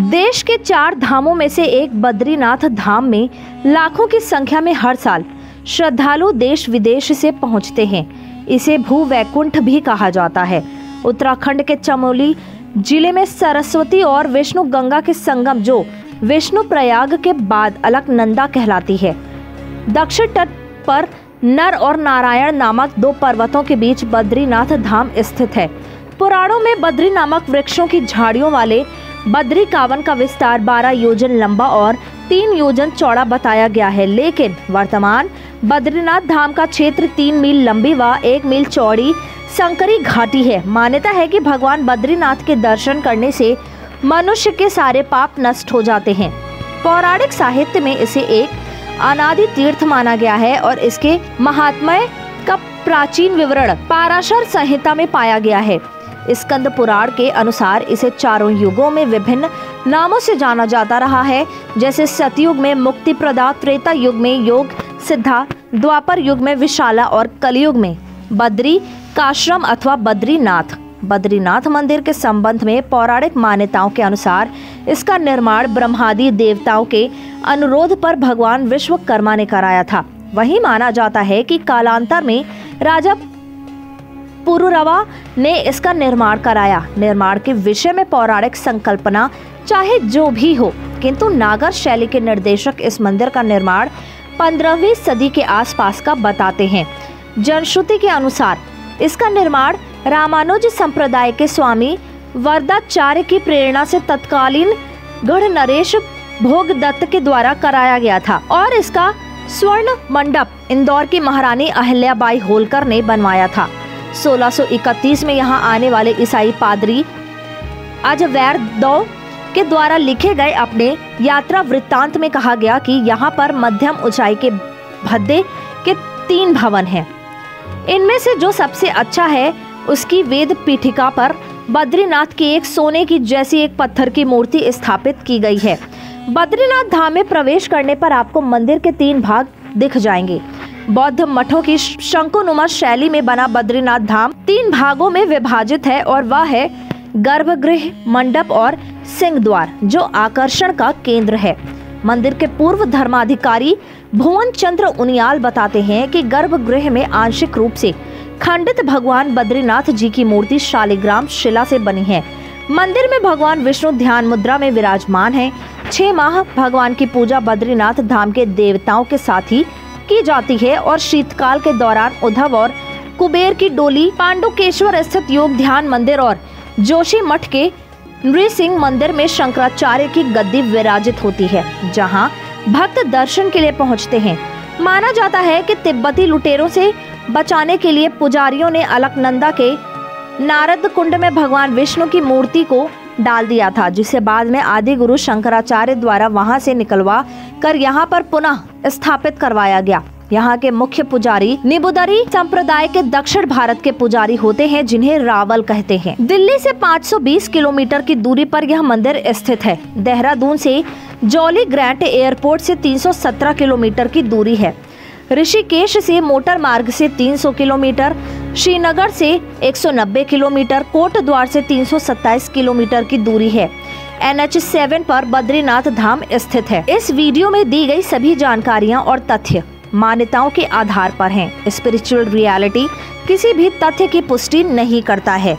देश के 4 धामों में से एक बद्रीनाथ धाम में लाखों की संख्या में हर साल श्रद्धालु देश विदेश से पहुंचते हैं। इसे भू वैकुंठ भी कहा जाता है। उत्तराखंड के चमोली जिले में सरस्वती और विष्णु गंगा के संगम जो विष्णु प्रयाग के बाद अलकनंदा कहलाती है। दक्षिण तट पर नर और नारायण नामक 2 पर्वतों के बीच बद्रीनाथ धाम स्थित है। पुराणों में बद्री नामक वृक्षों की झाड़ियों वाले बद्री कावन का विस्तार 12 योजन लंबा और 3 योजन चौड़ा बताया गया है, लेकिन वर्तमान बद्रीनाथ धाम का क्षेत्र 3 मील लंबी व 1 मील चौड़ी संकरी घाटी है। मान्यता है कि भगवान बद्रीनाथ के दर्शन करने से मनुष्य के सारे पाप नष्ट हो जाते हैं। पौराणिक साहित्य में इसे एक अनादि तीर्थ माना गया है और इसके महात्म्य का प्राचीन विवरण पाराशर संहिता में पाया गया है। स्कंद पुराण के अनुसार इसे 4 युगों में विभिन्न नामों से जाना जाता रहा है, जैसे सतयुग में मुक्ति प्रदा, त्रेता युग में योग सिद्धा, द्वापर युग में विशाला और कलयुग में बद्री काश्रम अथवा बद्रीनाथ। बद्रीनाथ मंदिर के संबंध में पौराणिक मान्यताओं के अनुसार इसका निर्माण ब्रह्मादि देवताओं के अनुरोध पर भगवान विश्वकर्मा ने कराया था। वहीं माना जाता है कि कालांतर में राजा पुरुरवा ने इसका निर्माण कराया। निर्माण के विषय में पौराणिक संकल्पना चाहे जो भी हो, किंतु नागर शैली के निर्देशक इस मंदिर का निर्माण 15वीं सदी के आसपास का बताते हैं। जनश्रुति के अनुसार इसका निर्माण रामानुज संप्रदाय के स्वामी वरदाचार्य की प्रेरणा से तत्कालीन गढ़ नरेश भोगदत्त के द्वारा कराया गया था और इसका स्वर्ण मंडप इंदौर की महारानी अहिल्याबाई होलकर ने बनवाया था। 1631 में यहाँ आने वाले ईसाई पादरी अजवैर दौ के द्वारा लिखे गए अपने यात्रा वृत्तांत में कहा गया कि यहाँ पर मध्यम ऊंचाई के भद्दे के 3 भवन हैं। इनमें से जो सबसे अच्छा है उसकी वेद पीठिका पर बद्रीनाथ की एक सोने की जैसी एक पत्थर की मूर्ति स्थापित की गई है। बद्रीनाथ धाम में प्रवेश करने पर आपको मंदिर के 3 भाग दिख जाएंगे। बौद्ध मठों की शंकुनुमा शैली में बना बद्रीनाथ धाम 3 भागों में विभाजित है और वह है गर्भगृह, मंडप और सिंह द्वार, जो आकर्षण का केंद्र है। मंदिर के पूर्व धर्माधिकारी भुवन चंद्र उनियाल बताते हैं कि गर्भगृह में आंशिक रूप से खंडित भगवान बद्रीनाथ जी की मूर्ति शालिग्राम शिला से बनी है। मंदिर में भगवान विष्णु ध्यान मुद्रा में विराजमान हैं। 6 माह भगवान की पूजा बद्रीनाथ धाम के देवताओं के साथ ही की जाती है और शीतकाल के दौरान उद्धव और कुबेर की डोली, पांडुकेश्वर स्थित योग ध्यान मंदिर और जोशी मठ के नृसिंह मंदिर में शंकराचार्य की गद्दी विराजित होती है, जहां भक्त दर्शन के लिए पहुंचते हैं। माना जाता है कि तिब्बती लुटेरों से बचाने के लिए पुजारियों ने अलकनंदा के नारद कुंड में भगवान विष्णु की मूर्ति को डाल दिया था, जिसे बाद में आदि गुरु शंकराचार्य द्वारा वहां से निकलवा कर यहाँ पर पुनः स्थापित करवाया गया। यहाँ के मुख्य पुजारी निबुदरी संप्रदाय के दक्षिण भारत के पुजारी होते हैं, जिन्हें रावल कहते हैं। दिल्ली से 520 किलोमीटर की दूरी पर यह मंदिर स्थित है। देहरादून से जॉली ग्रांट एयरपोर्ट से 317 किलोमीटर की दूरी है। ऋषिकेश से मोटर मार्ग से 300 किलोमीटर, श्रीनगर से 190 किलोमीटर, कोटद्वार से 327 किलोमीटर की दूरी है। NH7 पर बद्रीनाथ धाम स्थित है। इस वीडियो में दी गई सभी जानकारियां और तथ्य मान्यताओं के आधार पर हैं। स्पिरिचुअल रियलिटी किसी भी तथ्य की पुष्टि नहीं करता है।